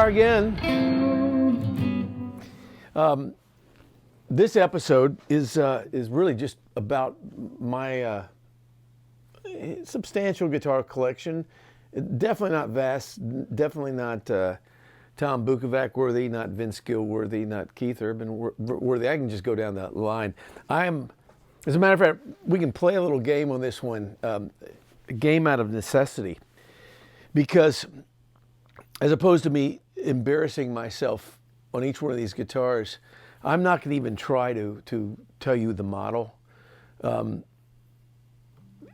are again. This episode is really just about my substantial guitar collection. Definitely not vast. Definitely not Tom Bukovac worthy. Not Vince Gill worthy. Not Keith Urban worthy. I can just go down that line. As a matter of fact, we can play a little game on this one. A game out of necessity, because as opposed to me embarrassing myself on each one of these guitars, I'm not going to even try to tell you the model.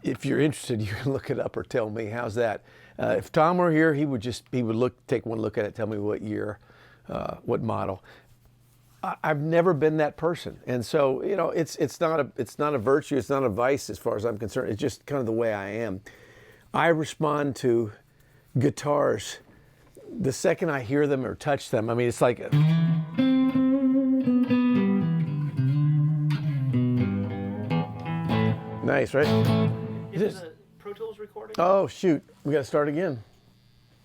If you're interested, you can look it up or tell me. How's that? If Tom were here, he would take one look at it, tell me what year, what model. I've never been that person, and so it's not a virtue, it's not a vice as far as I'm concerned. It's just kind of the way I am. I respond to guitars the second I hear them or touch them. I mean, it's like nice, right? Is it a Pro Tools recording? Oh shoot, we got to start again.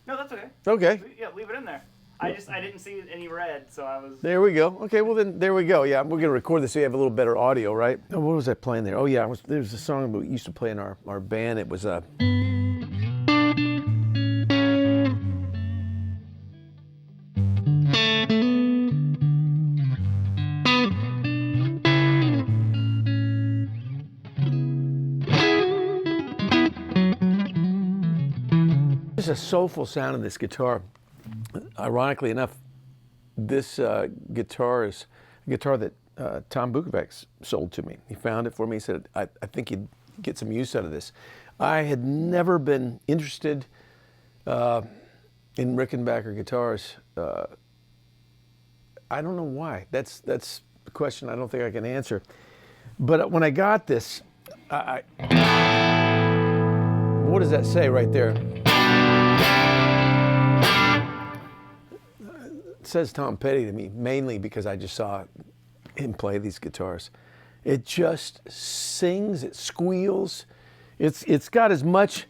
No, that's okay. Okay. Yeah, leave it in there. I didn't see any red, so I was... There we go. Okay, well then, there we go. Yeah, we're going to record this so you have a little better audio, right? Oh, what was I playing there? Oh yeah, there was a song we used to play in our band. It was there's a soulful sound in this guitar. Ironically enough, this guitar is a guitar that Tom Bukovac sold to me. He found it for me. He said, I think you'd get some use out of this. I had never been interested in Rickenbacker guitars. I don't know why. That's a question I don't think I can answer. But when I got this, what does that say right there? It says Tom Petty to me, mainly because I just saw him play these guitars. It just sings, it squeals. It's got as much,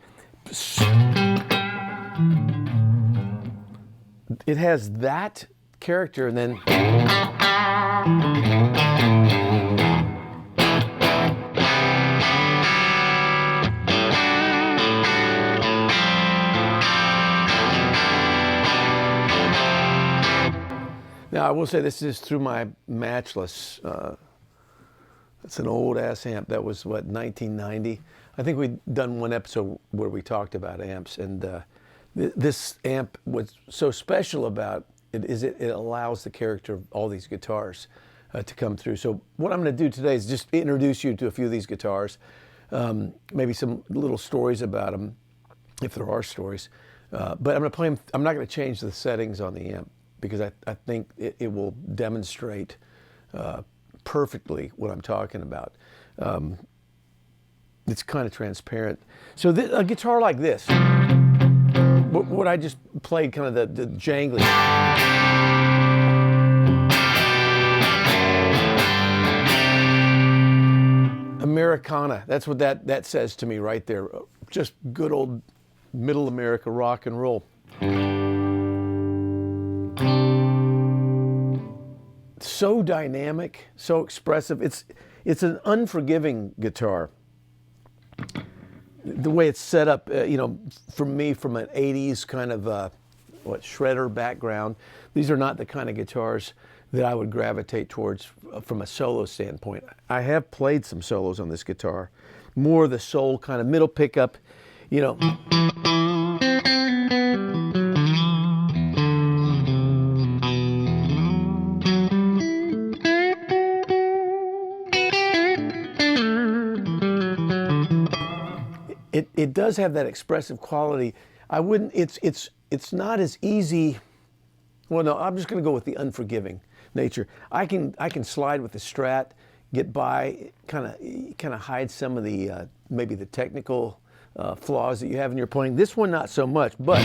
it has that character, and then now, I will say this is through my Matchless. It's an old ass amp. That was, what, 1990? I think we'd done one episode where we talked about amps, and this amp, what's so special about it is it allows the character of all these guitars to come through. So what I'm going to do today is just introduce you to a few of these guitars, maybe some little stories about them, if there are stories. But I'm going to play them. I'm not going to change the settings on the amp, because I think it will demonstrate perfectly what I'm talking about. It's kind of transparent. So a guitar like this, what I just played, kind of the jangly. Americana, that's what that says to me right there. Just good old middle America rock and roll. So dynamic, so expressive. It's an unforgiving guitar. The way it's set up, for me, from an 80s kind of shredder background, these are not the kind of guitars that I would gravitate towards from a solo standpoint. I have played some solos on this guitar, more of the soul kind of middle pickup, It does have that expressive quality. I wouldn't. It's not as easy. Well, no, I'm just going to go with the unforgiving nature. I can slide with the Strat, get by, kind of hide some of the maybe the technical flaws that you have in your playing. This one, not so much, but.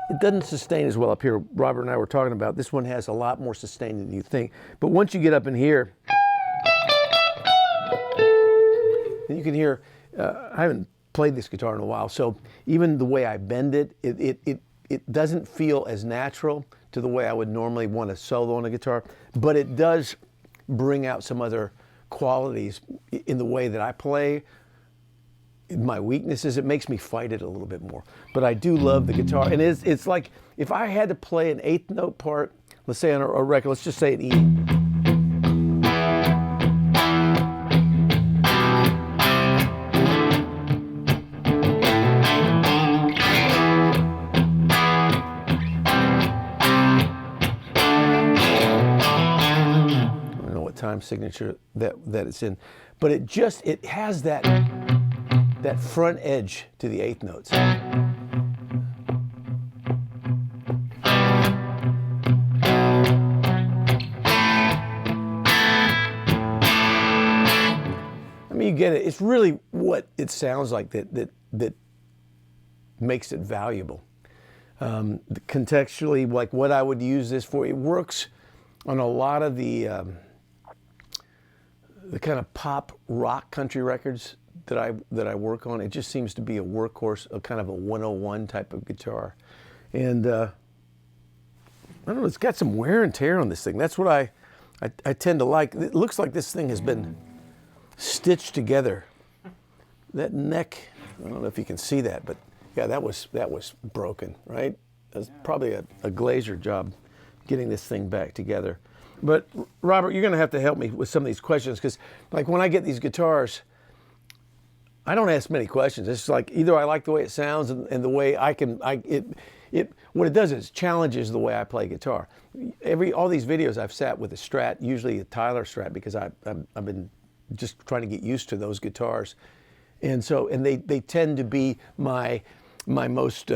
It doesn't sustain as well up here. Robert and I were talking about this one has a lot more sustain than you think. But once you get up in here, then you can hear I haven't played this guitar in a while, so even the way I bend it, it doesn't feel as natural to the way I would normally want to solo on a guitar, but it does bring out some other qualities in the way that I play. My weaknesses, it makes me fight it a little bit more. But I do love the guitar, and it's like if I had to play an eighth note part, let's say on a record, let's just say an E. I don't know what time signature that it's in, but it has that front edge to the eighth notes. I mean, you get it. It's really what it sounds like that makes it valuable. Contextually, like what I would use this for, it works on a lot of the kind of pop rock country records that I work on. It just seems to be a workhorse, a kind of a 101 type of guitar. And I don't know, it's got some wear and tear on this thing. That's what I tend to like. It looks like this thing has been stitched together. That neck, I don't know if you can see that, but yeah, that was broken, right? It was probably a glazier job getting this thing back together. But Robert, you're gonna have to help me with some of these questions, because like when I get these guitars, I don't ask many questions. It's like either I like the way it sounds and the way what it does is challenges the way I play guitar. All these videos I've sat with a Strat, usually a Tyler Strat, because I've been just trying to get used to those guitars, and they tend to be my most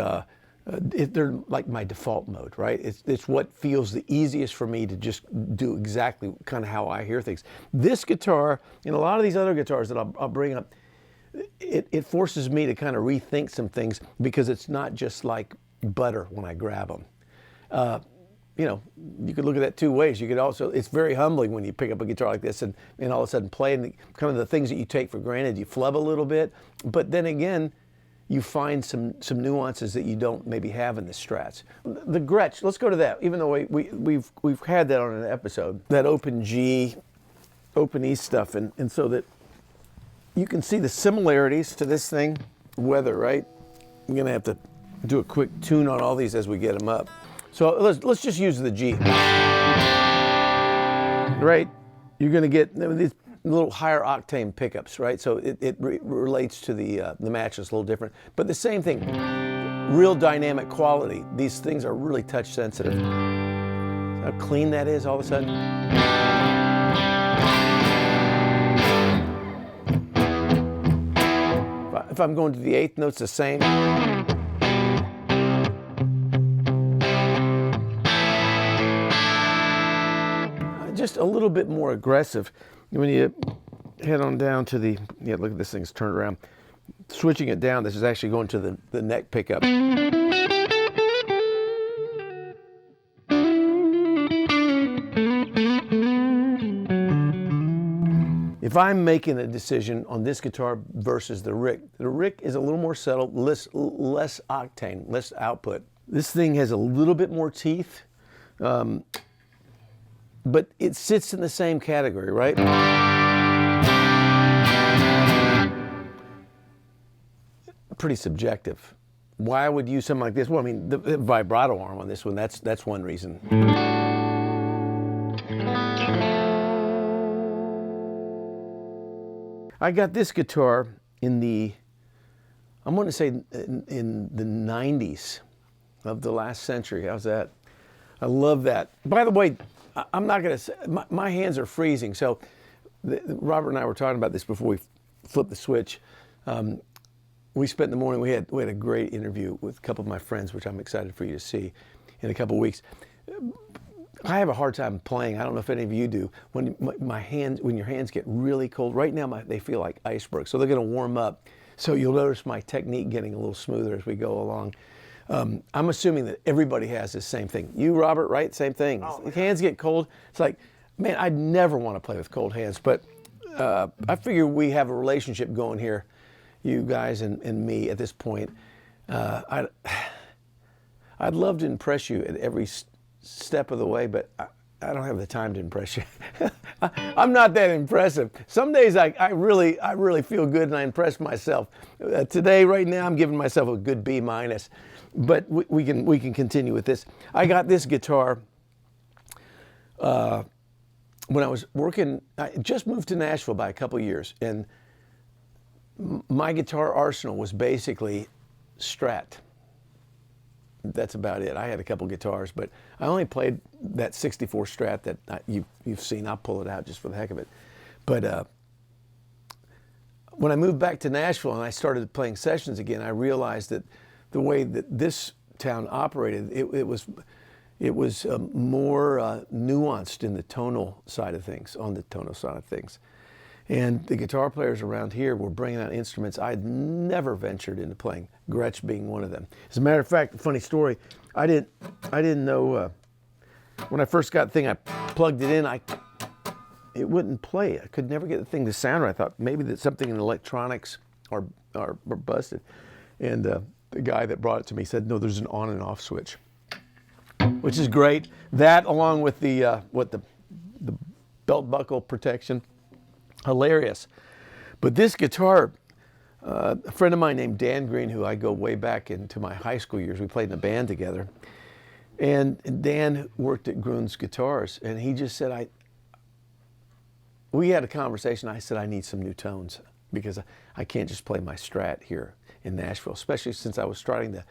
they're like my default mode, right? It's what feels the easiest for me to just do exactly kind of how I hear things. This guitar and a lot of these other guitars that I'll bring up, it forces me to kind of rethink some things, because it's not just like butter when I grab them. You know, you could look at that two ways. You could also, it's very humbling when you pick up a guitar like this and all of a sudden playing kind of the things that you take for granted, you flub a little bit, but then again, you find some nuances that you don't maybe have in the Strats. The Gretsch, let's go to that, even though we've had that on an episode, that open G, open E stuff, and so that you can see the similarities to this thing, weather, right? I'm gonna have to do a quick tune on all these as we get them up. So let's just use the G, right? You're gonna get these little higher octane pickups, right? So it relates to the matchless a little different, but the same thing, real dynamic quality. These things are really touch sensitive. How clean that is all of a sudden. If I'm going to the eighth notes, the same. Just a little bit more aggressive. When you head on down to the, yeah, look at this thing's turned around. Switching it down, this is actually going to the neck pickup. If I'm making a decision on this guitar versus the Rick is a little more settled, less octane, less output. This thing has a little bit more teeth, but it sits in the same category, right? Pretty subjective. Why I would use something like this? Well, I mean, the vibrato arm on this one, that's one reason. I got this guitar in the, I'm going to say in the 90s of the last century. How's that? I love that. By the way, I'm not going to say, my hands are freezing. So Robert and I were talking about this before we flipped the switch. We spent the morning, we had a great interview with a couple of my friends, which I'm excited for you to see in a couple of weeks. I have a hard time playing. I don't know if any of you do. When when your hands get really cold, right now they feel like icebergs. So they're going to warm up. So you'll notice my technique getting a little smoother as we go along. I'm assuming that everybody has this same thing. You, Robert, right? Same thing. Oh, yeah. Hands get cold. It's like, man, I'd never want to play with cold hands. But I figure we have a relationship going here. you guys and me at this point. I'd love to impress you at every step of the way, but I don't have the time to impress you. I'm not that impressive. Some days I really feel good and I impress myself. Today, right now, I'm giving myself a good B minus, but we can continue with this. I got this guitar when I was working. I just moved to Nashville by a couple years, and my guitar arsenal was basically Strat. That's about it. I had a couple guitars, but I only played that 64 Strat that you've seen. I'll pull it out just for the heck of it. But when I moved back to Nashville and I started playing sessions again, I realized that the way that this town operated, it was more nuanced in the tonal side of things, on the tonal side of things. And the guitar players around here were bringing out instruments I'd never ventured into playing, Gretsch being one of them. As a matter of fact, funny story, I didn't know, when I first got the thing, I plugged it in, it wouldn't play. I could never get the thing to sound right. I thought maybe that something in the electronics are busted. And the guy that brought it to me said, no, there's an on and off switch, which is great. That, along with the belt buckle protection, hilarious. But this guitar, a friend of mine named Dan Green, who I go way back into my high school years, we played in a band together. And Dan worked at Grun's Guitars, and he just said, we had a conversation. I said, I need some new tones because I can't just play my Strat here in Nashville, especially since I was starting to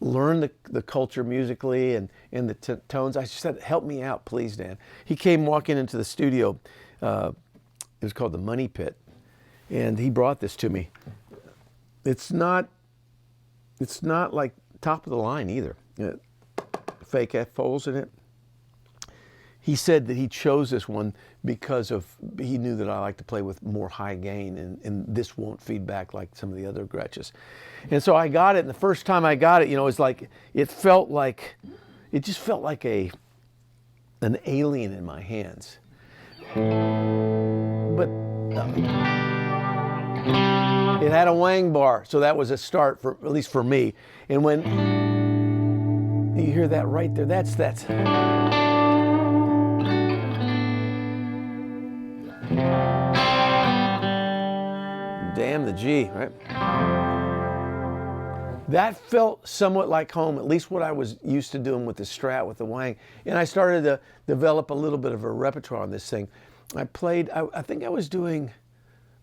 learn the culture musically and the tones. I just said, help me out, please, Dan. He came walking into the studio. It was called the Money Pit, and he brought this to me. It's not like top of the line either. Fake F-holes in it. He said that he chose this one because he knew that I like to play with more high gain, and this won't feed back like some of the other Gretsches. And so I got it, and the first time I got it, it's like, it just felt like an alien in my hands. But it had a wang bar, so that was a start, for at least for me. And when you hear that right there, that's damn the G, right? That felt somewhat like home, at least what I was used to doing with the Strat, with the wang. And I started to develop a little bit of a repertoire on this thing. I played, I think I was doing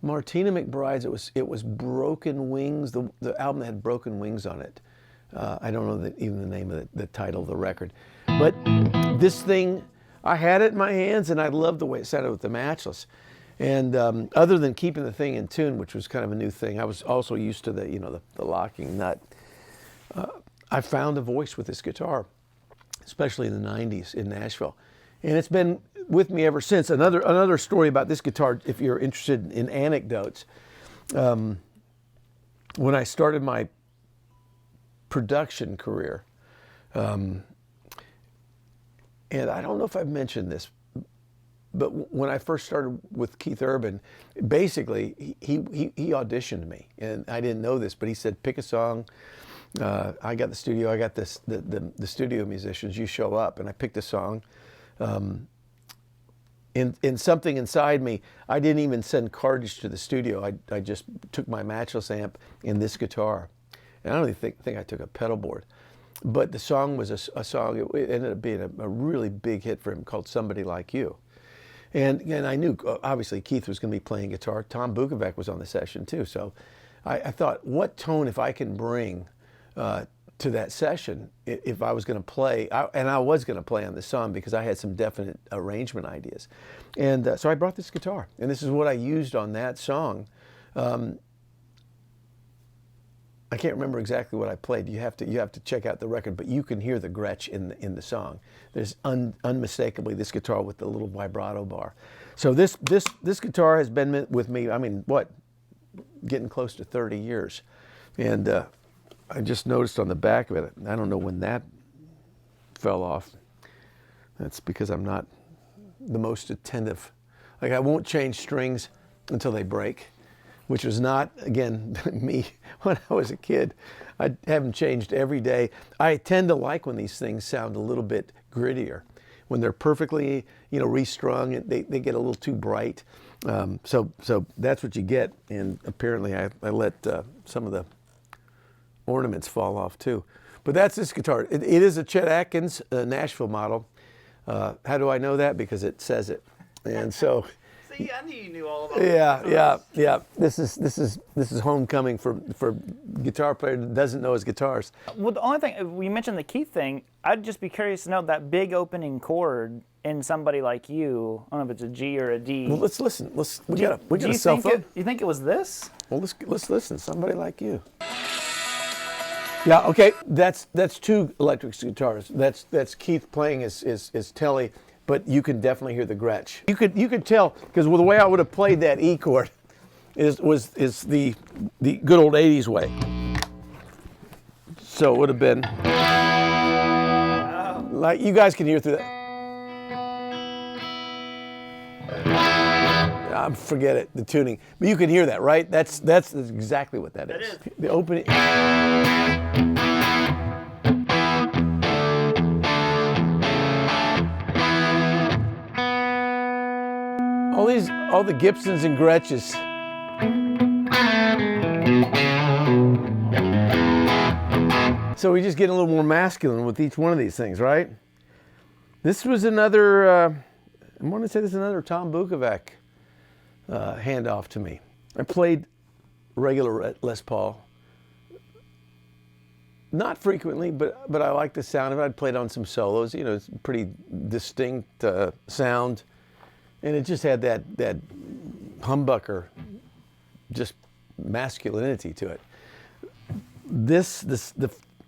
Martina McBride's, it was Broken Wings, the album that had Broken Wings on it. I don't know even the name of the title of the record. But this thing, I had it in my hands and I loved the way it sounded with the Matchless. And other than keeping the thing in tune, which was kind of a new thing, I was also used to the locking nut. I found a voice with this guitar, especially in the 90s in Nashville. And it's been with me ever since. Another story about this guitar, if you're interested in anecdotes. When I started my production career, and I don't know if I've mentioned this, but when I first started with Keith Urban, basically he auditioned me, and I didn't know this, but he said, pick a song. I got the studio. I got the studio musicians. You show up, and I picked a song. In something inside me, I didn't even send cartridge to the studio. I just took my Matchless amp and this guitar, and I don't even think I took a pedal board. But the song was a song. It ended up being a really big hit for him, called "Somebody Like You." And I knew, obviously, Keith was going to be playing guitar. Tom Bukovac was on the session, too. So I thought, what tone, if I can bring to that session, if I was going to play, and I was going to play on the song because I had some definite arrangement ideas. And so I brought this guitar, and this is what I used on that song. I can't remember exactly what I played. You have to check out the record, but you can hear the Gretsch in the song. There's unmistakably this guitar with the little vibrato bar. So this guitar has been with me, I mean, getting close to 30 years. And I just noticed on the back of it, I don't know when that fell off. That's because I'm not the most attentive. Like, I won't change strings until they break. which was not, again, me when I was a kid. I haven't changed every day. I tend to like when these things sound a little bit grittier. When they're perfectly, restrung, they get a little too bright. So that's what you get. And apparently I let some of the ornaments fall off too. But that's this guitar. It is a Chet Atkins Nashville model. How do I know that? Because it says it. And so. See, I knew you knew all about it. Yeah. This is homecoming for guitar player that doesn't know his guitars. Well, the only thing you mentioned the Keith thing, I'd just be curious to know that big opening chord in somebody like you. I don't know if it's a G or a D. Well, let's listen. We got a cell phone. You think it was this? Well, let's listen. Somebody like you. Yeah. Okay. That's two electric guitars. That's Keith playing his telly. But you can definitely hear the Gretsch. You could tell, because the way I would have played that E chord is the good old 80s way. So it would have been like, you guys can hear through that. Forget it, the tuning. But you can hear that, right? That's exactly what that is. The opening. All the Gibsons and Gretsches. So we just get a little more masculine with each one of these things, right? This was another, I want to say this is another Tom Bukovac handoff to me. I played regular Les Paul. Not frequently, but I like the sound of it. I'd played on some solos. It's a pretty distinct sound. And it just had that humbucker, just masculinity to it. The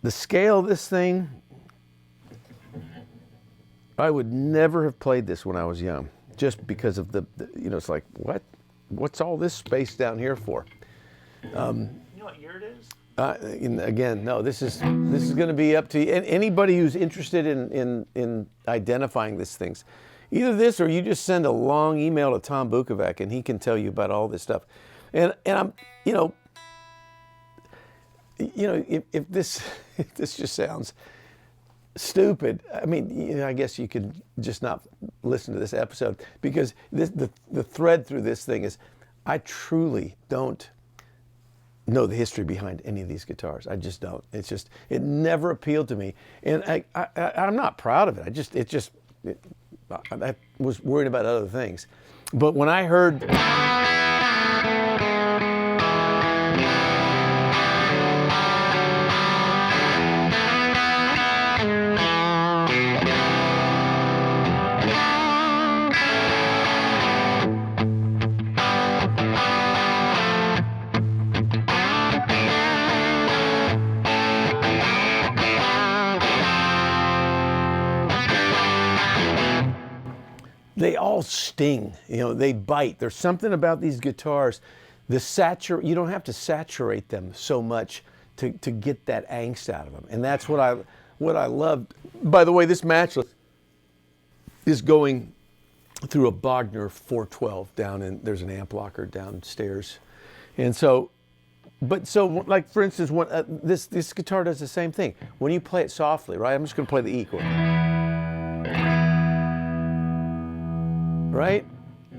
scale of this thing, I would never have played this when I was young, just because of it's like, what's all this space down here for? You know what year it is? Again, no. This is going to be up to anybody who's interested in identifying these things. Either this, or you just send a long email to Tom Bukovac, and he can tell you about all this stuff. And I'm, if this just sounds stupid, I mean, I guess you could just not listen to this episode, because the thread through this thing is, I truly don't know the history behind any of these guitars. I just don't. It never appealed to me, and I'm not proud of it. I was worried about other things. But when I heard they all sting, they bite. There's something about these guitars, you don't have to saturate them so much to get that angst out of them. And that's what I loved. By the way, this matchless is going through a Bogner 412 there's an amp locker downstairs. And so, like for instance, this guitar does the same thing. When you play it softly, right? I'm just gonna play the E chord. Right?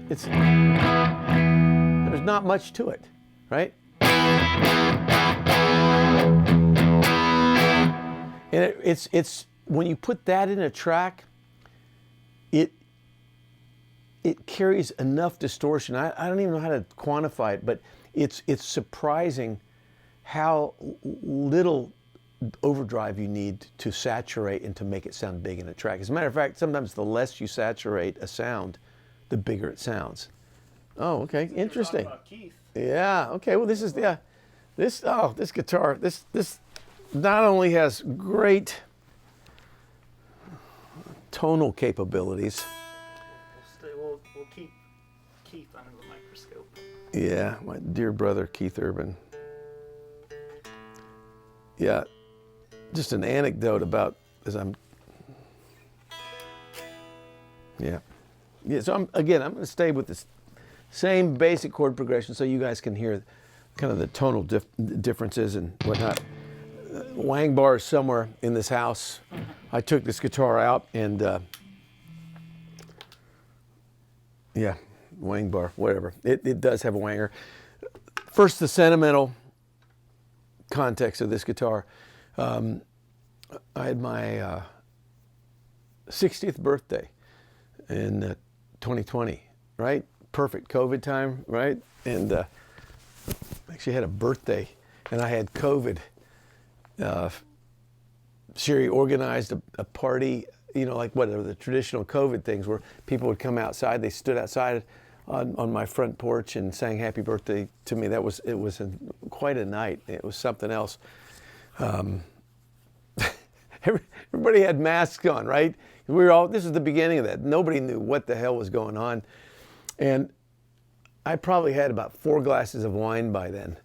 There's not much to it, right? And it's when you put that in a track, it carries enough distortion. I don't even know how to quantify it, but it's surprising how little overdrive you need to saturate and to make it sound big in a track. As a matter of fact, sometimes the less you saturate a sound, the bigger it sounds. Oh, okay, interesting. About Keith. Yeah, okay, well this guitar, this not only has great tonal capabilities. We'll keep Keith under the microscope. Yeah, my dear brother Keith Urban. Yeah, just an anecdote about Yeah, so I'm going to stay with this Same basic chord progression, so you guys can hear kind of the tonal differences and whatnot. Wang bar is somewhere in this house. I took this guitar out and yeah, wang bar, whatever. It does have a wanger. First, the sentimental context of this guitar. I had my 60th birthday in 2020, right? Perfect COVID time, right? And actually had a birthday and I had COVID. Sherry organized a party, you know, like whatever the traditional COVID things where people would come outside. They stood outside on my front porch and sang happy birthday to me. It was quite a night. It was something else. Everybody had masks on, right? This is the beginning of that. Nobody knew what the hell was going on. And I probably had about 4 glasses of wine by then.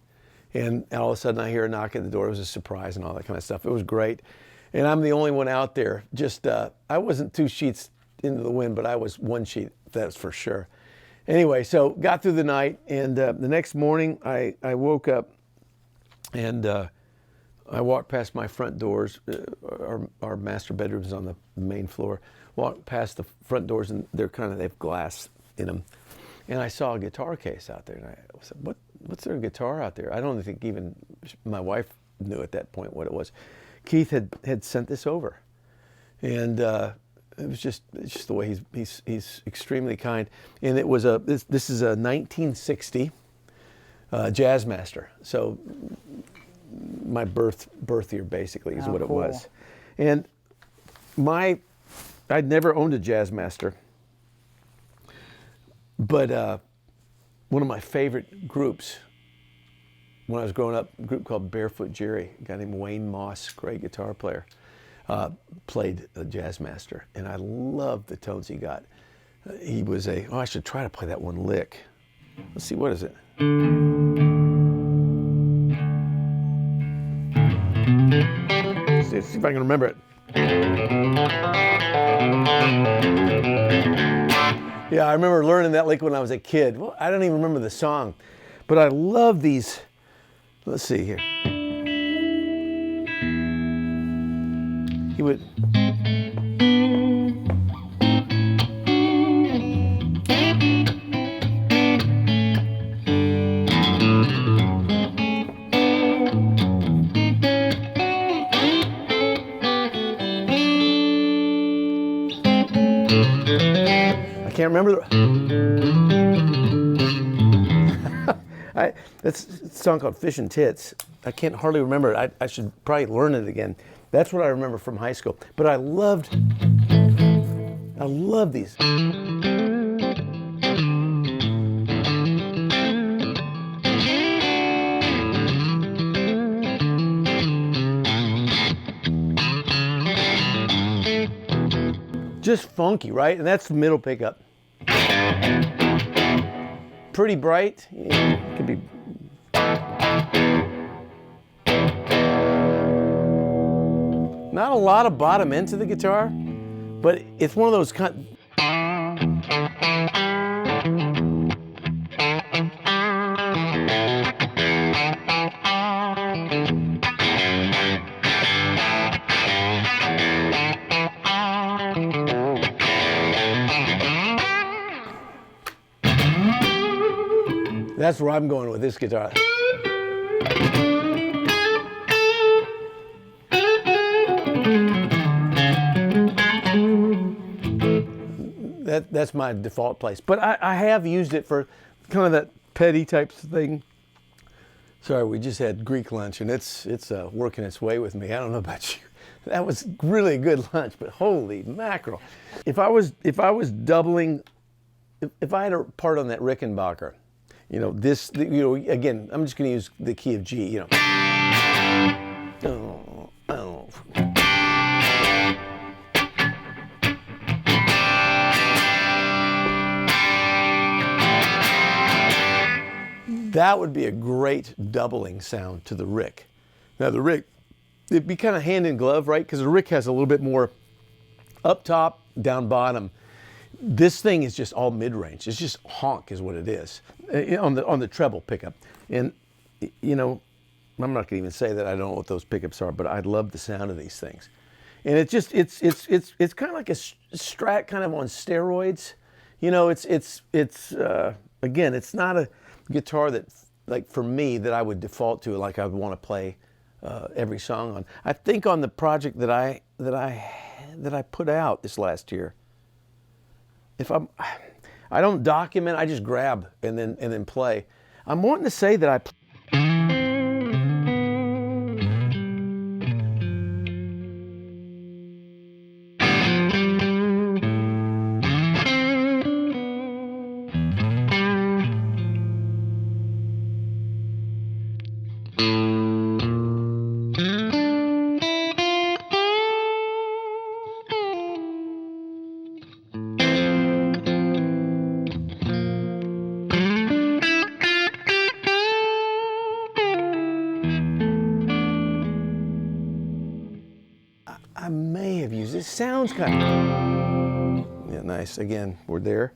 And all of a sudden I hear a knock at the door. It was a surprise and all that kind of stuff. It was great. And I'm the only one out there. Just, I wasn't 2 sheets into the wind, but I was 1 sheet, that's for sure. Anyway, so got through the night, and the next morning I woke up and I walked past my front doors. Our master bedroom's on the main floor. Walked past the front doors, and they have glass in them. And I saw a guitar case out there, and I said, what's their guitar out there? I don't think even my wife knew at that point what it was. Keith had sent this over, and it was just the way he's extremely kind. And it was this is a 1960 Jazzmaster. So my birth year basically is what it was. And I'd never owned a Jazzmaster, but one of my favorite groups when I was growing up, a group called Barefoot Jerry, a guy named Wayne Moss, great guitar player, played a Jazzmaster, and I loved the tones he got. He was I should try to play that one lick. Let's see, what is it? Let's see if I can remember it. Yeah, I remember learning that lick when I was a kid. Well, I don't even remember the song, but I love these. Let's see here. He would. I can't remember that's a song called Fish and Tits. I can't hardly remember it. I should probably learn it again. That's what I remember from high school. But I love these. Just funky, right? And that's the middle pickup. Pretty bright. Yeah, could be. Not a lot of bottom end to the guitar, but it's one of those That's where I'm going with this guitar. That's my default place. But I have used it for kind of that petty type thing. Sorry, we just had Greek lunch, and it's working its way with me. I don't know about you. That was really a good lunch, but holy mackerel! If I was doubling, if I had a part on that Rickenbacker, you know, again, I'm just going to use the key of G, you know. That would be a great doubling sound to the Rick. Now the Rick, it'd be kind of hand in glove, right? Because the Rick has a little bit more up top, down bottom. This thing is just all mid-range. It's just honk is what it is on the treble pickup. And you know, I'm not going to even say that I don't know what those pickups are, but I love the sound of these things. And it's kind of like a Strat kind of on steroids. You know, it's again, it's not a guitar that, like for me, that I would default to, like I would want to play every song on. I think on the project that I put out this last year, I don't document, I just grab and then play. I'm wanting to say that I. I may have used it. Sounds kind of. Yeah, nice. Again, we're there.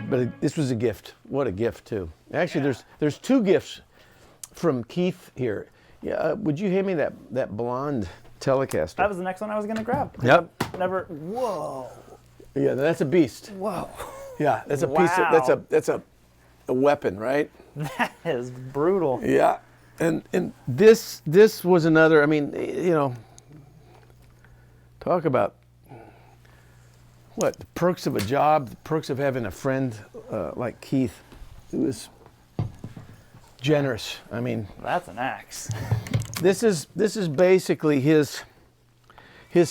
But this was a gift. What a gift, too. Actually, there's two gifts from Keith here. Yeah, would you hand me that blonde Telecaster? That was the next one I was gonna grab. Yep. Never. Whoa. Yeah, that's a beast. Whoa. Yeah, that's a Wow. piece. That's a weapon, right? That is brutal. Yeah. And this was another. I mean, you know, talk about what the perks of a job, the perks of having a friend like Keith, who was generous. I mean, That's an axe. this is basically his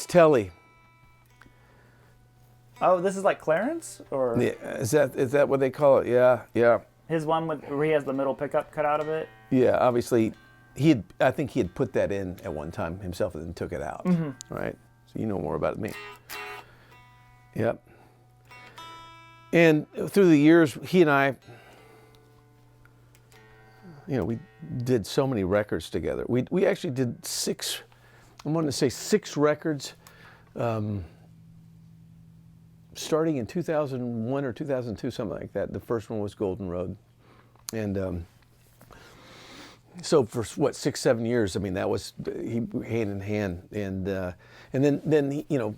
telly. Oh, this is like Clarence, or Yeah, is that what they call it? Yeah. his one where he has the middle pickup cut out of it. Yeah, obviously, I think he had put that in at one time himself and then took it out, right? So you know more about it than me. Yep. And through the years, he and I, you know, we did so many records together. We actually did six records, starting in 2001 or 2002, something like that. The first one was Golden Road. And so for 6-7 years, I mean, that was hand in hand, and then you know,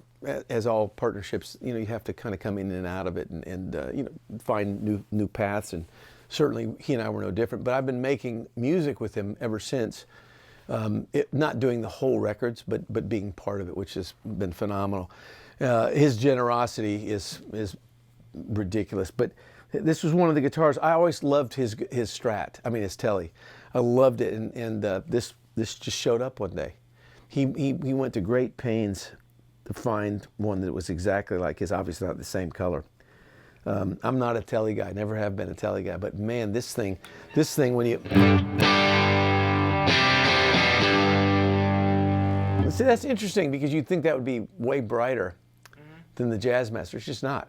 as all partnerships, you know, you have to kind of come in and out of it, and you know, find new paths, and certainly he and I were no different. But I've been making music with him ever since, not doing the whole records, but being part of it, which has been phenomenal. His generosity is ridiculous, but this was one of the guitars. I always loved his Strat. I mean, his Telly. I loved it, and this just showed up one day. He went to great pains to find one that was exactly like his. Obviously not the same color. I'm not a Telly guy. Never have been a Telly guy. But man, this thing when you see, that's interesting because you'd think that would be way brighter than the Jazzmaster. It's just not.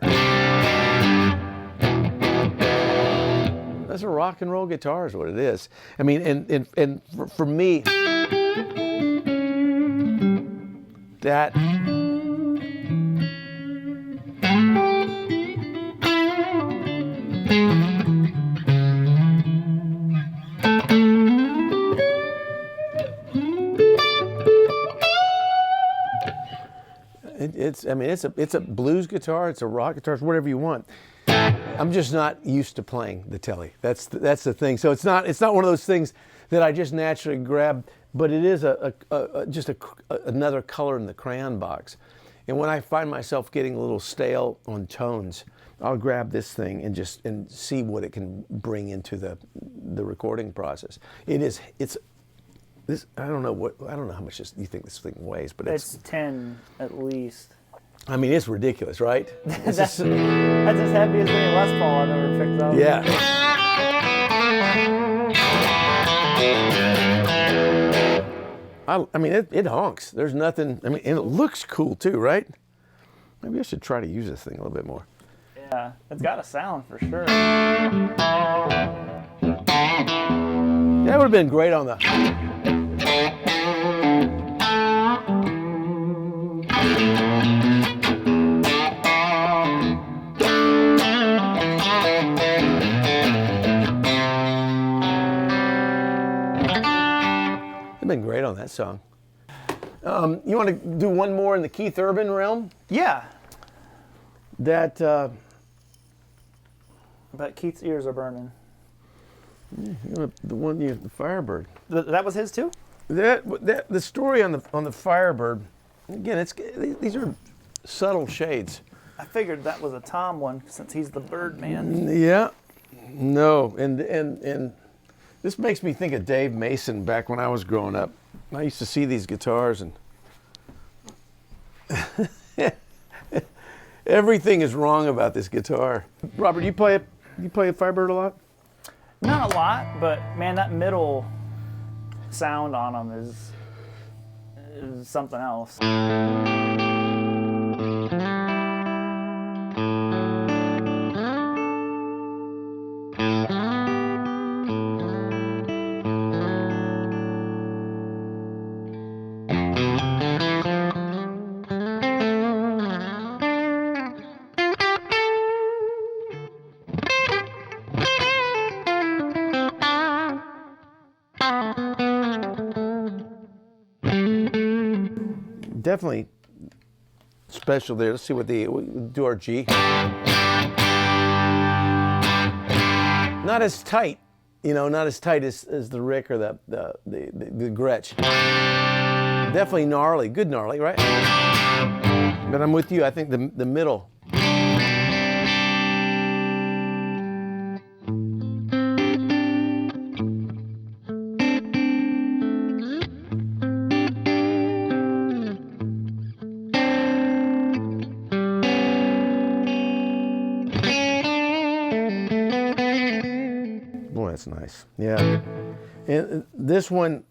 That's a rock and roll guitar is what it is. I mean, and for me, that it's a blues guitar, it's a rock guitar, it's whatever you want. I'm just not used to playing the Telly. That's the thing. So it's not one of those things that I just naturally grab, but it is just another color in the crayon box. And when I find myself getting a little stale on tones, I'll grab this thing and see what it can bring into the recording process. It's this. I don't know how much you think this thing weighs, but It's 10 at least. I mean, it's ridiculous, right? That's as heavy as any Les Paul I've ever picked up. Yeah. I mean, it honks. There's nothing. I mean, and it looks cool too, right? Maybe I should try to use this thing a little bit more. Yeah, it's got a sound for sure. That would have been great on the. song. You want to do one more in the Keith Urban realm? Yeah. That But Keith's ears are burning. the one the Firebird. That was his too? That the story on the Firebird. Again, these are subtle shades. I figured that was a Tom one since he's the bird man. Yeah. No, and this makes me think of Dave Mason back when I was growing up. I used to see these guitars and everything is wrong about this guitar. Robert, you play a Firebird a lot? Not a lot, but man, that middle sound on them is something else. Definitely special there. Let's see what we'll do our G. Not as tight, not as tight as the Rick or the Gretsch. Definitely gnarly, good gnarly, right? But I'm with you. I think the middle. Boy, that's nice. Yeah. And this one,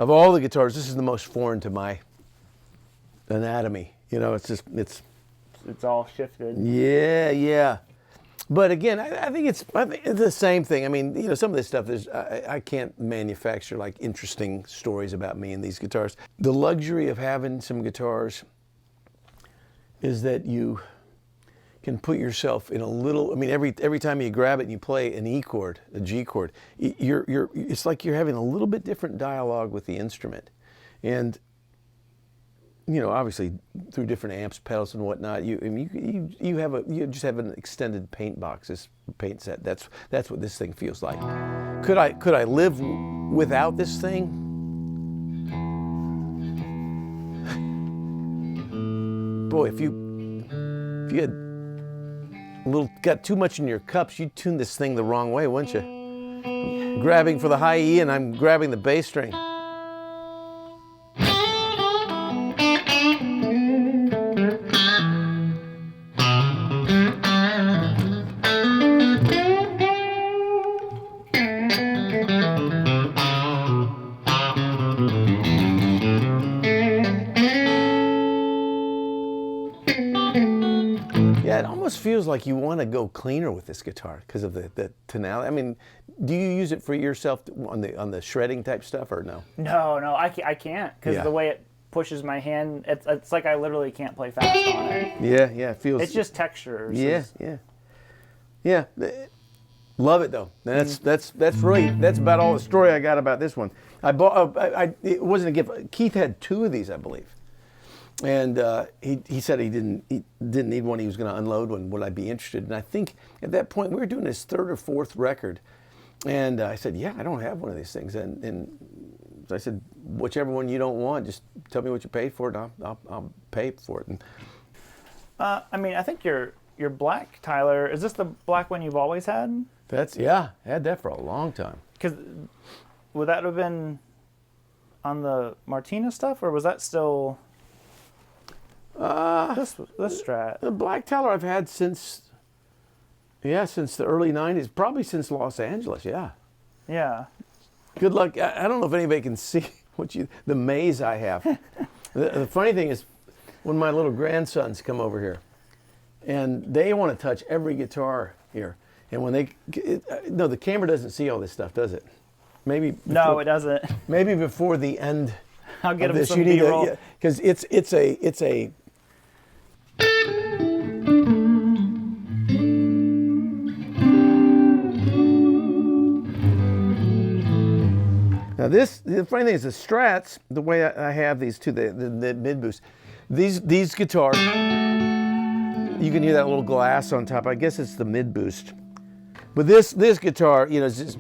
of all the guitars, this is the most foreign to my anatomy. It's all shifted. Yeah. But again, I think it's the same thing. I mean, some of this stuff I can't manufacture like interesting stories about me and these guitars. The luxury of having some guitars is that you can put yourself in a little. I mean, every time you grab it and you play an E chord, a G chord, it's like you're having a little bit different dialogue with the instrument, and obviously through different amps, pedals, and whatnot, you just have an extended paint box, this paint set. That's what this thing feels like. Could I live without this thing? Boy, if you had got too much in your cups, you'd tune this thing the wrong way, wouldn't you? I'm grabbing for the high E and I'm grabbing the bass string. Yeah, it almost feels like you want to go cleaner with this guitar because of the tonality. I mean, do you use it for yourself on the shredding type stuff or no? No, I can't because the way it pushes my hand, it's like I literally can't play fast on it. Yeah, it feels. It's just textures. Yeah. Love it though. That's about all the story I got about this one. I bought. It wasn't a gift. Keith had two of these, I believe. And he said he didn't need one. He was going to unload one. Would I be interested? And I think at that point we were doing his third or fourth record, and I said, "Yeah, I don't have one of these things." And I said, "Whichever one you don't want, just tell me what you paid for it, and I'll pay for it." And I mean, I think your black Tyler, is this the black one you've always had? I had that for a long time. Because would that have been on the Martina stuff, or was that still? This Strat. The black Tyler I've had since the early '90s, probably since Los Angeles. Yeah. Good luck. I don't know if anybody can see the maze I have. The funny thing is, when my little grandsons come over here, and they want to touch every guitar here, and when the camera doesn't see all this stuff, does it? Maybe. No, it doesn't. Maybe before the end. I'll get of them this, some B-roll. because it's a. Now the funny thing is the Strats, the way I have these two, the mid boost, these guitars, you can hear that little glass on top. I guess it's the mid boost. But this guitar, you know, is just,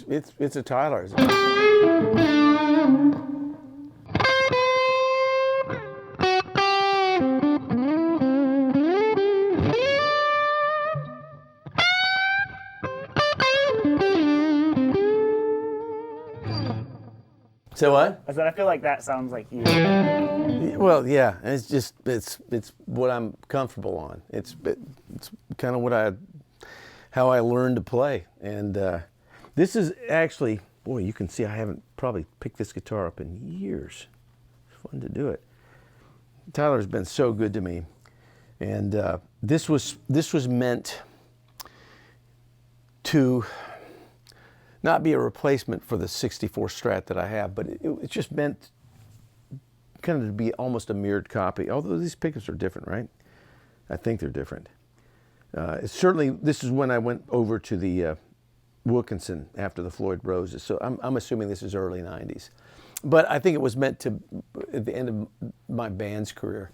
it's a Tyler. So what? I said I feel like that sounds like you. Well, yeah, it's just it's what I'm comfortable on. It's kind of how I learned to play. And this is actually, boy, you can see I haven't probably picked this guitar up in years. It's fun to do it. Tyler's been so good to me, and this was meant to not be a replacement for the 64 Strat that I have, but it just meant kind of to be almost a mirrored copy. Although these pickups are different, right? I think they're different. Certainly, this is when I went over to the Wilkinson after the Floyd Roses. So I'm assuming this is early 90s. But I think it was meant to, at the end of my band's career,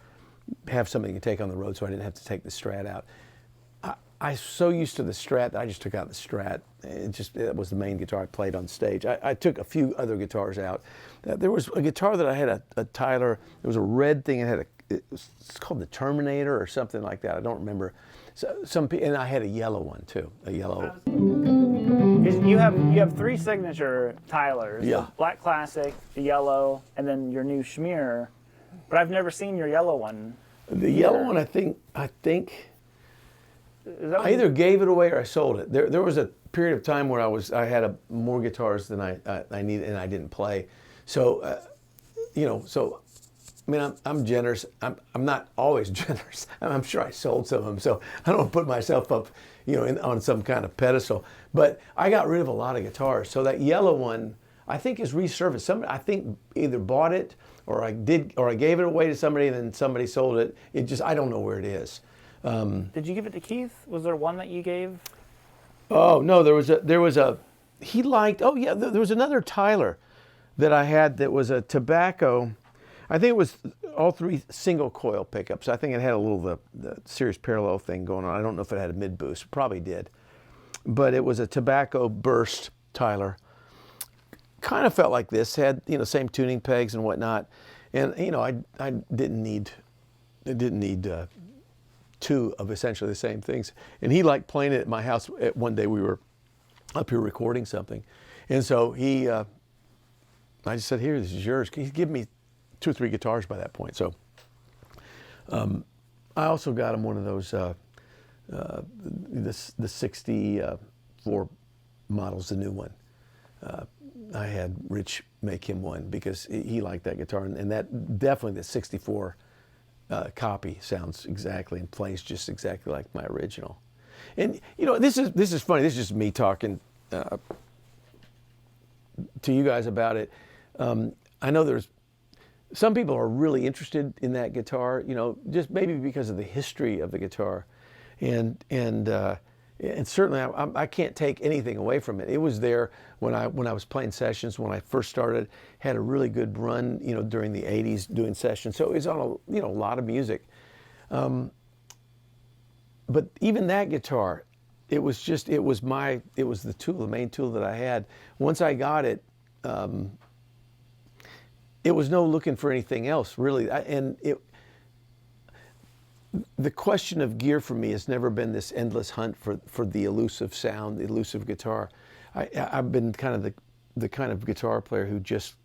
have something to take on the road so I didn't have to take the Strat out. I was so used to the Strat that I just took out the Strat. It was the main guitar I played on stage. I took a few other guitars out. There was a guitar that I had, a Tyler. There was a red thing. It's called the Terminator or something like that. I don't remember. So and I had a yellow one too. A yellow. You have three signature Tylers. Yeah. The Black Classic, the yellow, and then your new Schmear. But I've never seen your yellow one. The yellow one, I think. I either gave it away or I sold it. There was a period of time where I had more guitars than I needed and I didn't play. So, I mean, I'm generous. I'm not always generous. I'm sure I sold some of them, so I don't put myself up, on some kind of pedestal. But I got rid of a lot of guitars. So that yellow one, I think, is resurfaced. Somebody, I think, either bought it or I gave it away to somebody and then somebody sold it. I don't know where it is. Did you give it to Keith? Was there one that you gave? Oh no, there was a he liked. Oh yeah, there was another Tyler that I had that was a tobacco. I think it was all three single coil pickups. I think it had a little the Series Parallel thing going on. I don't know if it had a mid boost. Probably did, but it was a tobacco burst Tyler. Kind of felt like this. Had same tuning pegs and whatnot, and I didn't need two of essentially the same things. And he liked playing it at my house. One day we were up here recording something. And so I just said, here, this is yours. He'd given me 2 or 3 guitars by that point. So I also got him one of those, the 64 models, the new one. I had Rich make him one because he liked that guitar. And that definitely the 64 copy sounds exactly and plays just exactly like my original. And this is funny. This is just me talking to you guys about it. I know there's some people are really interested in that guitar. Just maybe because of the history of the guitar, and certainly I can't take anything away from it. It was there when I was playing sessions when I first started. Had a really good run, during the '80s doing sessions. So it was on a lot of music. But even that guitar, it was the main tool that I had. Once I got it, it was no looking for anything else really. The question of gear for me has never been this endless hunt for the elusive sound, the elusive guitar. I've been kind of the kind of guitar player who just,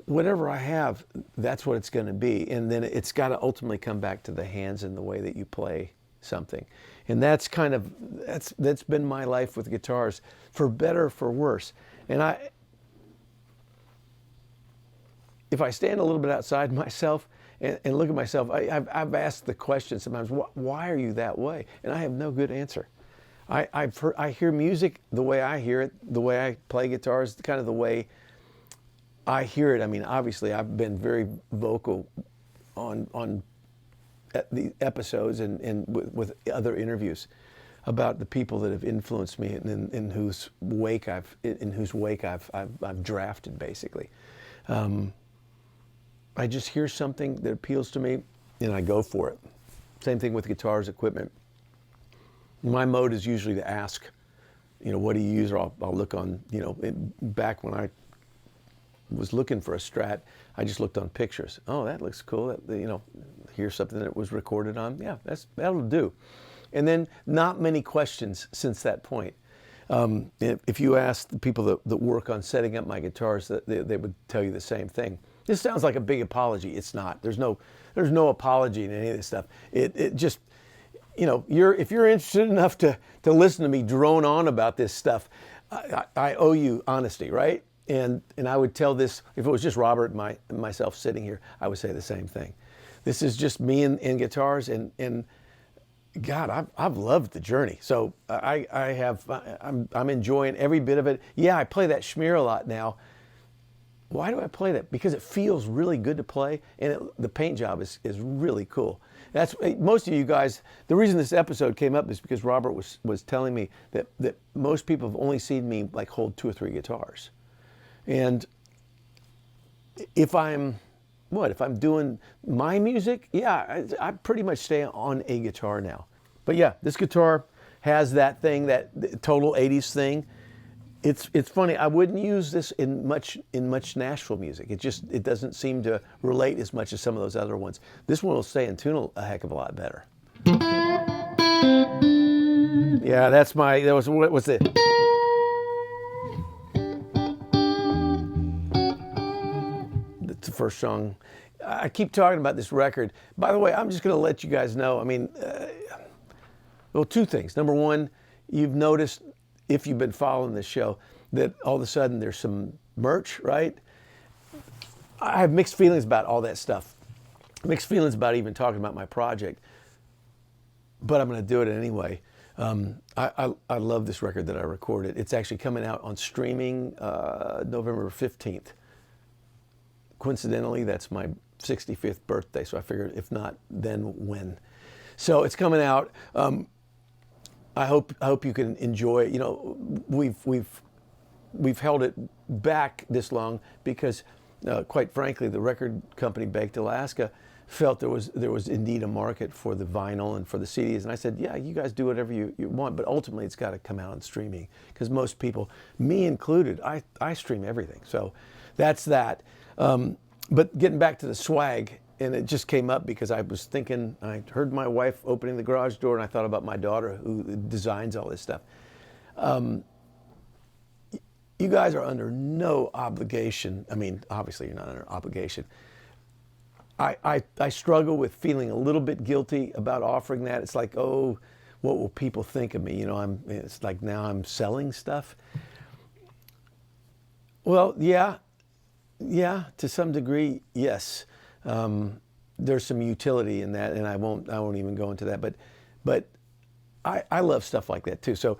whatever I have, that's what it's going to be. And then it's got to ultimately come back to the hands and the way that you play something. And that's been my life with guitars, for better or for worse. And if I stand a little bit outside myself and look at myself, I've asked the question sometimes, why are you that way? And I have no good answer. I hear music the way I hear it, the way I play guitars, kind of the way I hear it. I mean, obviously, I've been very vocal on the episodes and with other interviews about the people that have influenced me and in whose wake I've drafted basically. I just hear something that appeals to me and I go for it. Same thing with guitars, equipment. My mode is usually to ask, what do you use? Or I'll look on, back when I was looking for a Strat, I just looked on pictures. Oh, that looks cool. Here's something that was recorded on. Yeah, that'll do. And then not many questions since that point. If you ask the people that work on setting up my guitars, they would tell you the same thing. This sounds like a big apology. It's not. There's no apology in any of this stuff. It just, if you're interested enough to listen to me drone on about this stuff, I owe you honesty, right? And I would tell this, if it was just Robert and myself sitting here, I would say the same thing. This is just me and guitars, and God, I've loved the journey. So I'm enjoying every bit of it. Yeah, I play that Schmear a lot now. Why do I play that? Because it feels really good to play, and the paint job is really cool. That's most of you guys. The reason this episode came up is because Robert was telling me that most people have only seen me like hold 2 or 3 guitars, and if I'm doing my music, yeah, I pretty much stay on a guitar now. But yeah, this guitar has that thing, that total 80s thing. It's funny. I wouldn't use this in much Nashville music. It doesn't seem to relate as much as some of those other ones. This one will stay in tune a heck of a lot better. Yeah, that's what's it? That's the first song. I keep talking about this record. By the way, I'm just going to let you guys know. I mean, well, 2 things. Number one, you've noticed, if you've been following this show, that all of a sudden there's some merch, right? I have mixed feelings about all that stuff. Mixed feelings about even talking about my project. But I'm going to do it anyway. I love this record that I recorded. It's actually coming out on streaming November 15th. Coincidentally, that's my 65th birthday, so I figured if not, then when? So it's coming out. I hope you can enjoy it. We've held it back this long because, quite frankly, the record company Baked Alaska felt there was indeed a market for the vinyl and for the CDs, and I said, yeah, you guys do whatever you want, but ultimately it's got to come out on streaming because most people, me included, I stream everything. So that's that. But getting back to the swag. And it just came up because I was thinking, I heard my wife opening the garage door, and I thought about my daughter who designs all this stuff. You guys are under no obligation. I mean, obviously you're not under obligation. I struggle with feeling a little bit guilty about offering that. It's like, oh, what will people think of me? It's like now I'm selling stuff. Well, yeah, to some degree, yes. There's some utility in that, and I won't even go into that. But I love stuff like that too. So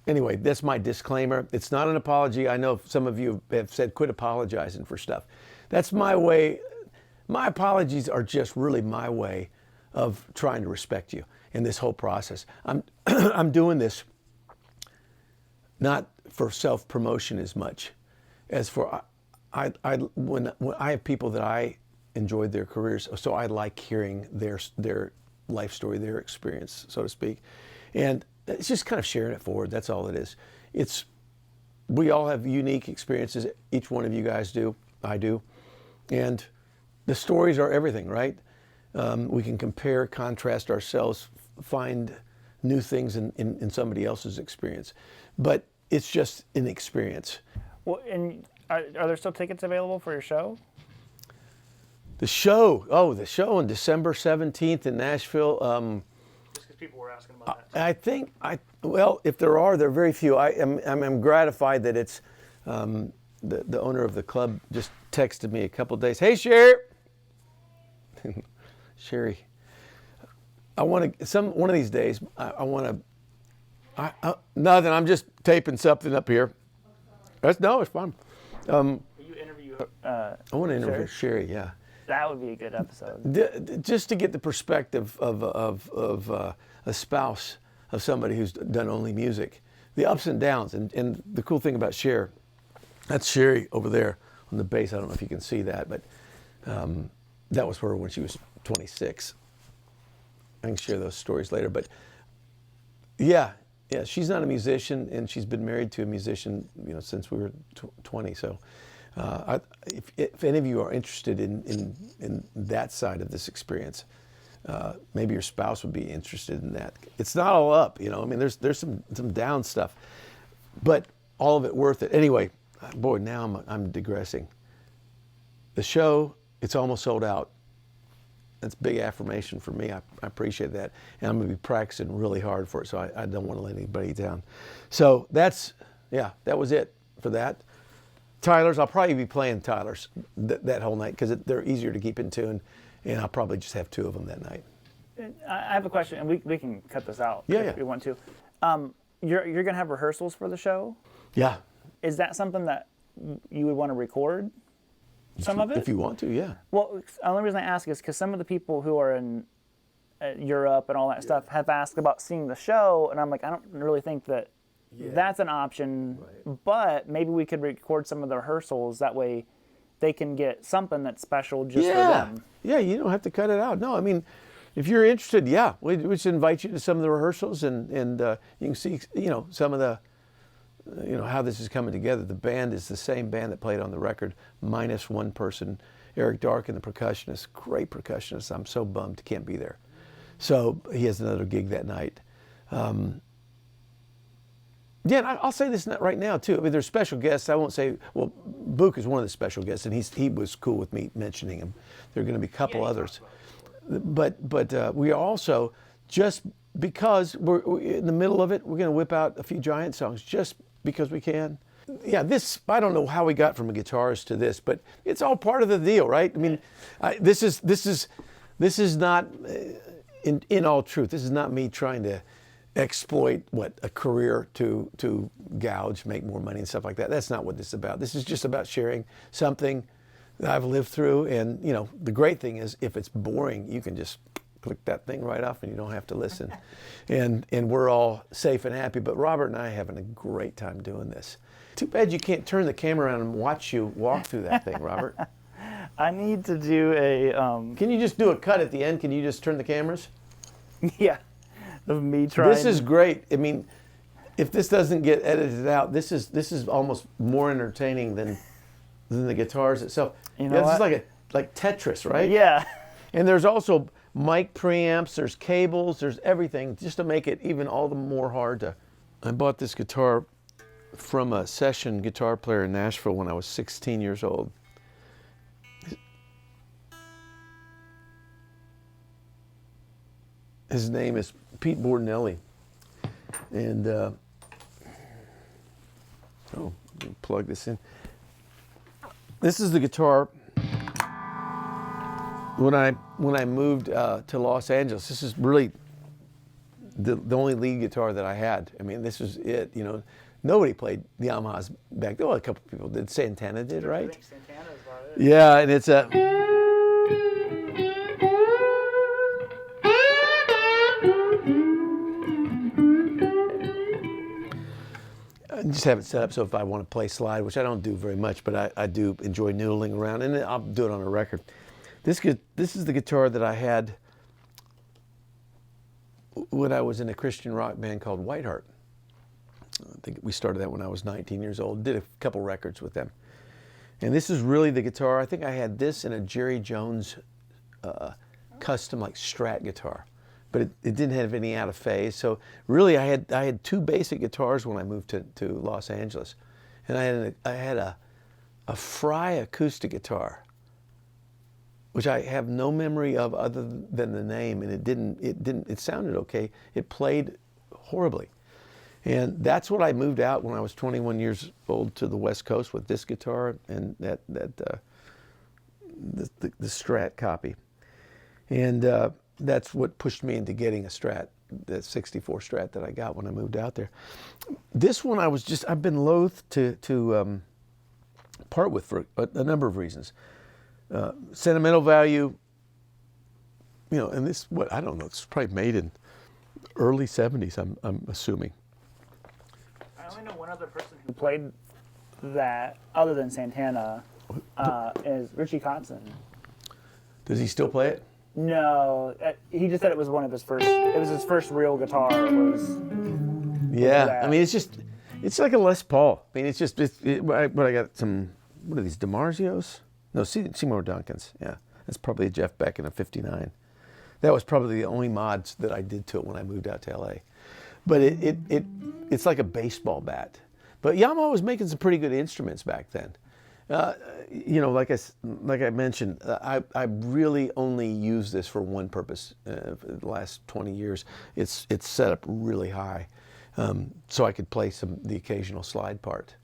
anyway, that's my disclaimer. It's not an apology. I know some of you have said quit apologizing for stuff. That's my way. My apologies are just really my way of trying to respect you in this whole process. I'm doing this not for self-promotion as much as for when I have people that I enjoyed their careers, so I like hearing their life story, their experience, so to speak, and it's just kind of sharing it forward. That's all it is. We all have unique experiences. Each one of you guys do. I do, and the stories are everything, right? We can compare, contrast ourselves, find new things in somebody else's experience, but it's just an experience. Well, and are there still tickets available for your show? The show on December 17th in Nashville. Just because people were asking about that. Well, if there are, there are very few. I'm gratified that it's, the owner of the club just texted me a couple of days. Hey, Sherry. Sherry, I want to, one of these days, I want to, nothing, I'm just taping something up here. No, it's fun. You interview I want to interview Sherry, yeah. That would be a good episode. Just to get the perspective of a spouse of somebody who's done only music, the ups and downs, and the cool thing about Cher, that's Sherry over there on the bass. I don't know if you can see that, but that was her when she was 26. I can share those stories later, but yeah, she's not a musician, and she's been married to a musician, since we were 20. So, if any of you are interested in that side of this experience, maybe your spouse would be interested in that. It's not all up, I mean, there's some down stuff, but all of it worth it. Anyway, boy, now I'm digressing. The show, it's almost sold out. That's big affirmation for me. I appreciate that. And I'm going to be practicing really hard for it, so I don't want to let anybody down. So that was it for that. Tyler's, I'll probably be playing Tyler's that whole night because they're easier to keep in tune, and I'll probably just have 2 of them that night. I have a question, and we can cut this out if we want to. You're going to have rehearsals for the show? Yeah. Is that something that you would want to record? Some of it? If you want to, yeah. Well, the only reason I ask is because some of the people who are in Europe and all that stuff have asked about seeing the show, and I'm like, I don't really think that that's an option, but maybe we could record some of the rehearsals. That way they can get something that's special just for them. Yeah, you don't have to cut it out. No, I mean, if you're interested, we should invite you to some of the rehearsals, and you can see, some of the, how this is coming together. The band is the same band that played on the record, minus one person, Eric Darkin, the percussionist, great percussionist. I'm so bummed he can't be there. So he has another gig that night. And I'll say this right now too. I mean, there's special guests. I won't say, well, Book is one of the special guests, and he was cool with me mentioning him. There are going to be a couple others. But we are also, just because we're in the middle of it, we're going to whip out a few Giant songs just because we can. Yeah, I don't know how we got from a guitarist to this, but it's all part of the deal, right? I mean, this is not, in all truth, this is not me trying to exploit a career to gouge, make more money and stuff like that. That's not what this is about. This is just about sharing something that I've lived through, and the great thing is, if it's boring, you can just click that thing right off and you don't have to listen. and we're all safe and happy, but Robert and I are having a great time doing this. Too bad you can't turn the camera around and watch you walk through that thing, Robert. I need to do a Can you just do a cut at the end? Can you just turn the cameras? Yeah, of me trying. This is great. I mean, if this doesn't get edited out, this is almost more entertaining than the guitars itself. This is like Tetris, right? Yeah. And there's also mic preamps, there's cables, there's everything, just to make it even all the more hard to. I bought this guitar from a session guitar player in Nashville when I was 16 years old. His name is Pete Bordenelli. And, plug this in. This is the guitar when I moved to Los Angeles. This is really the only lead guitar that I had. I mean, this was it. Nobody played the Yamahas back then. Well, a couple people did. Santana did, right? I think Santana's about it. Yeah, and it's a. I just have it set up so if I want to play slide, which I don't do very much, but I do enjoy noodling around, and I'll do it on a record. This is the guitar that I had when I was in a Christian rock band called Whiteheart. I think we started that when I was 19 years old. Did a couple records with them. And this is really the guitar. I think I had this in a Jerry Jones custom Strat guitar, but it didn't have any out of phase. So really, I had 2 basic guitars when I moved to Los Angeles, and I had a Fry acoustic guitar, which I have no memory of other than the name, and it sounded okay. It played horribly. And that's what I moved out when I was 21 years old to the West Coast with, this guitar and the Strat copy. And that's what pushed me into getting a Strat, the 64 Strat that I got when I moved out there. This one I've been loath to part with for a number of reasons. Sentimental value, and this, what, I don't know, it's probably made in early 70s, I'm assuming. I only know one other person who played that, other than Santana, is Richie Kotzen. Does he still play it? No, he just said it was one of his first. It was his first real guitar. Yeah, I mean, it's like a Les Paul. I mean, it's just, I got some, what are these, DiMarzios? No, Seymour Duncans. Yeah, that's probably a Jeff Beck in a 59. That was probably the only mods that I did to it when I moved out to LA. But it's like a baseball bat. But Yamaha was making some pretty good instruments back then. Like I mentioned, I really only use this for one purpose. For the last 20 years, it's set up really high, so I could play the occasional slide part,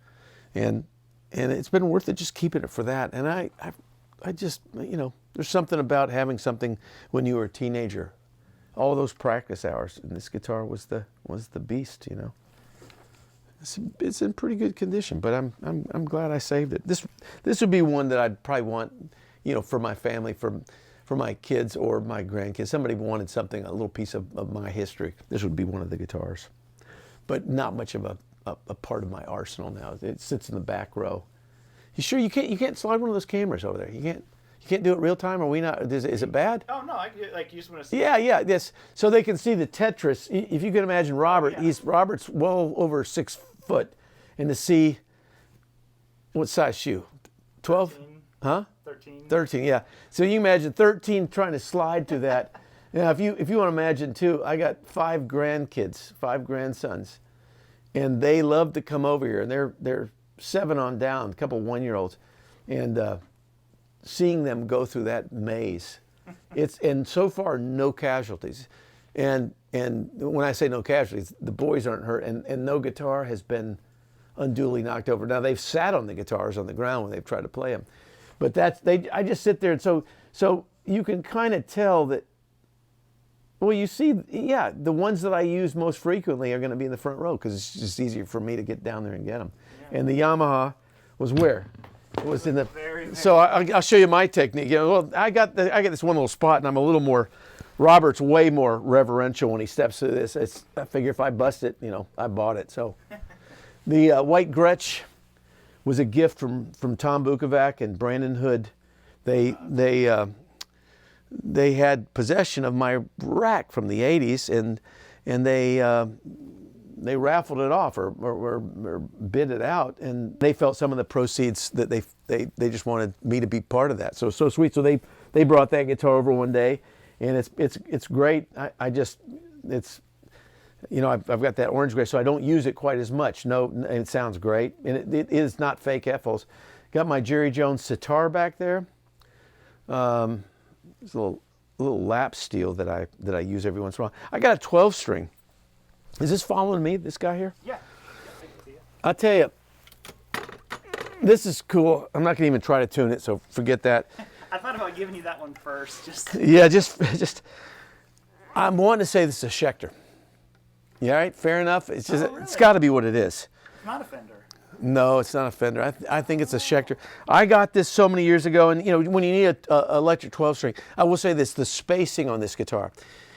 and it's been worth it just keeping it for that. And I just, there's something about having something when you were a teenager. All those practice hours, and this guitar was the beast. It's in pretty good condition, but I'm glad I saved it. This would be one that I'd probably want, for my family, for my kids or my grandkids. Somebody wanted something, a little piece of my history. This would be one of the guitars, but not much of a part of my arsenal now. It sits in the back row. You sure you can't slide one of those cameras over there? You can't do it real time? Are we not? Is it bad? Oh no, you just want to see. Yeah, yes. So they can see the Tetris. If you can imagine Robert, Robert's well over 6 foot, and to see what size shoe? 12? 13. Huh? 13. 13, yeah. So you imagine 13 trying to slide to that. Now, if you want to imagine too, I got 5 grandkids, 5 grandsons, and they love to come over here, and they're 7 on down, a couple 1-year-olds, and seeing them go through that maze, and so far no casualties, and when I say no casualties, the boys aren't hurt, and no guitar has been unduly knocked over. Now they've sat on the guitars on the ground when they've tried to play them, but I just sit there, and so you can kind of tell that. Well, you see, yeah, the ones that I use most frequently are going to be in the front row because it's just easier for me to get down there and get them. Yeah. And the Yamaha was where? It was in the. So I'll show you my technique. Well, I got this one little spot, and I'm a little more. Robert's way more reverential when he steps through this. I figure if I bust it, I bought it. So the white Gretsch was a gift from Tom Bukovac and Brandon Hood. They had possession of my rack from the 80s, and they raffled it off or bid it out, and they felt some of the proceeds that they just wanted me to be part of that. So sweet. So they brought that guitar over one day, and it's great. I've got that orange gray, so I don't use it quite as much. No, and it sounds great, and it is not fake Eiffels. Got my Jerry Jones sitar back there. It's a little lap steel that I use every once in a while. I got a 12-string. Is this following me, this guy here? Yeah. I can see it. I'll tell you, this is cool. I'm not going to even try to tune it, so forget that. I thought about giving you that one first. Yeah, just. I'm wanting to say this is a Schecter. Yeah, all right, fair enough. It's just, really? It's got to be what it is. It's not a Fender. No, it's not a Fender. I think it's a Schecter. I got this so many years ago, and when you need a electric 12-string, I will say this: the spacing on this guitar,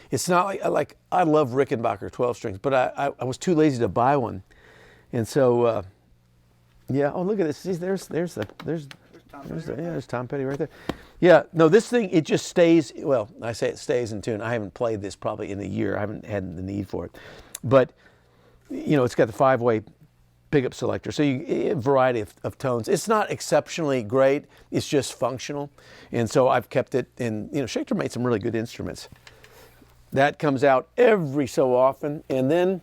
it's not like I love Rickenbacker 12 strings, but I was too lazy to buy one, and so yeah. Oh, look at this. See, there's Tom Petty right there. Yeah. No, this thing, it just stays. Well, I say it stays in tune. I haven't played this probably in a year. I haven't had the need for it, but it's got the 5-way pickup selector, so a variety of tones. It's not exceptionally great, it's just functional, and so I've kept it in. Schecter made some really good instruments. That comes out every so often, and then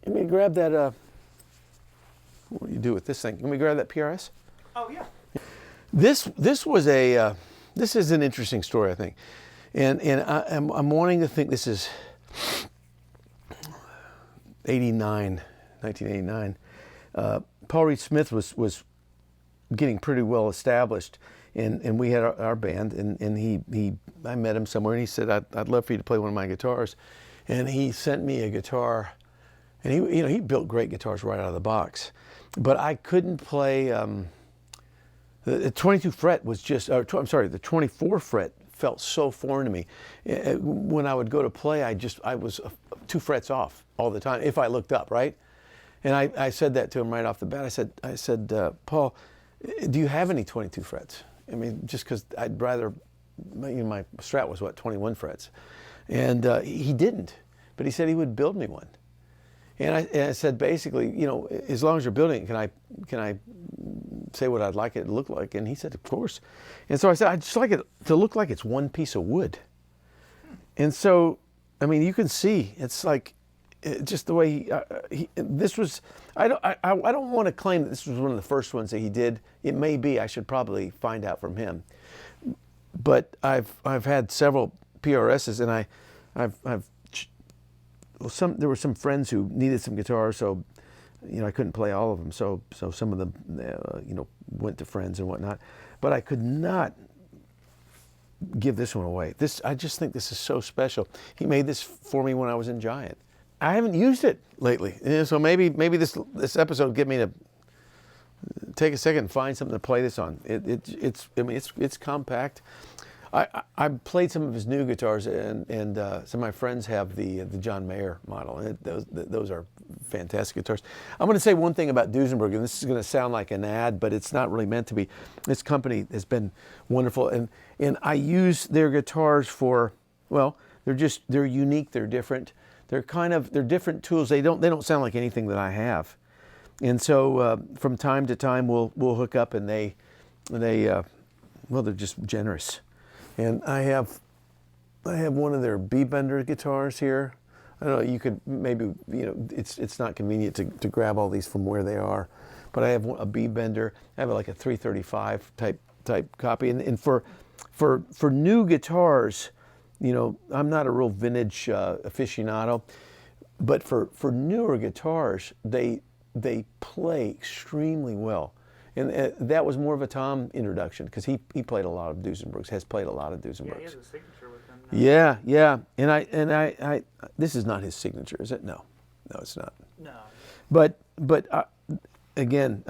let me grab that. What do you do with this thing? Let me grab that PRS. Oh yeah. This is an interesting story, I think, and I'm wanting to think this is 1989. Paul Reed Smith was getting pretty well established, and we had our band, and I met him somewhere, and he said, I'd love for you to play one of my guitars, and he sent me a guitar, and he built great guitars right out of the box, but I couldn't play The 22 fret was just, I'm sorry, the 24 fret felt so foreign to me. When I would go to play, I was 2 frets off all the time if I looked up, right? And I said that to him right off the bat. I said, Paul, do you have any 22 frets? I mean, just because I'd rather, my Strat was 21 frets. And he didn't, but he said he would build me one. And I said, basically, as long as you're building it, can I say what I'd like it to look like? And he said, of course. And so I said, I'd just like it to look like it's one piece of wood. And so, I mean, you can see, it's like, just the way this was, I don't want to claim that this was one of the first ones that he did. It may be, I should probably find out from him. But I've had several PRSs, and there were some friends who needed some guitars, so I couldn't play all of them. So some of them went to friends and whatnot. But I could not give this one away. I just think this is so special. He made this for me when I was in Giant. I haven't used it lately, so maybe this episode will get me to take a second and find something to play this on. It's compact. I played some of his new guitars, and some of my friends have the John Mayer model, and those are fantastic guitars. I'm going to say one thing about Duesenberg, and this is going to sound like an ad, but it's not really meant to be. This company has been wonderful, and I use their guitars for, well, they're unique, they're different. They're different tools. They don't sound like anything that I have, and so from time to time we'll hook up, and they're just generous. And I have one of their B-bender guitars here. I don't know. You could maybe it's not convenient to grab all these from where they are, but I have a B-bender. I have like a 335 type copy, and for new guitars. I'm not a real vintage aficionado, but for newer guitars, they play extremely well. And that was more of a Tom introduction, because he played a lot of Duesenbergs, has played a lot of Duesenbergs. Yeah, he has a signature with him now. Yeah. And I this is not his signature, is it? No, it's not. No. But again,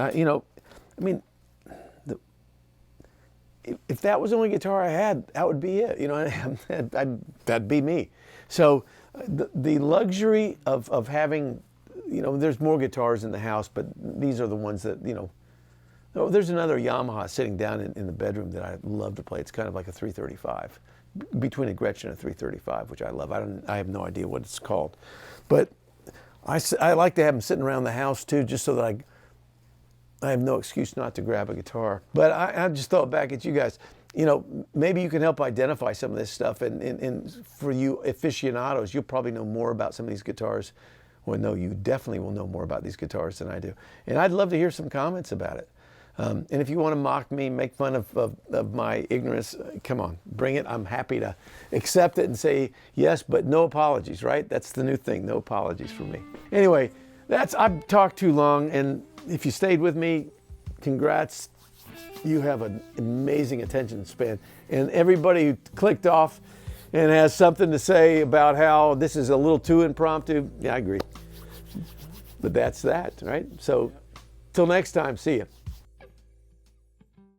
if that was the only guitar I had, that would be it. That'd be me. So the luxury of having, there's more guitars in the house, but these are the ones that, there's another Yamaha sitting down in the bedroom that I love to play. It's kind of like a 335, between a Gretsch and a 335, which I love. I have no idea what it's called, but I like to have them sitting around the house too, just so that I have no excuse not to grab a guitar. But I just thought back at you guys. Maybe you can help identify some of this stuff. And for you aficionados, you'll probably know more about some of these guitars. Well, no, you definitely will know more about these guitars than I do. And I'd love to hear some comments about it. And if you want to mock me, make fun of my ignorance, come on, bring it. I'm happy to accept it and say yes, but no apologies, right? That's the new thing, no apologies for me. Anyway, I've talked too long, and if you stayed with me, congrats. You have an amazing attention span. And everybody who clicked off and has something to say about how this is a little too impromptu, yeah, I agree. But that's that, right? So till next time, see you.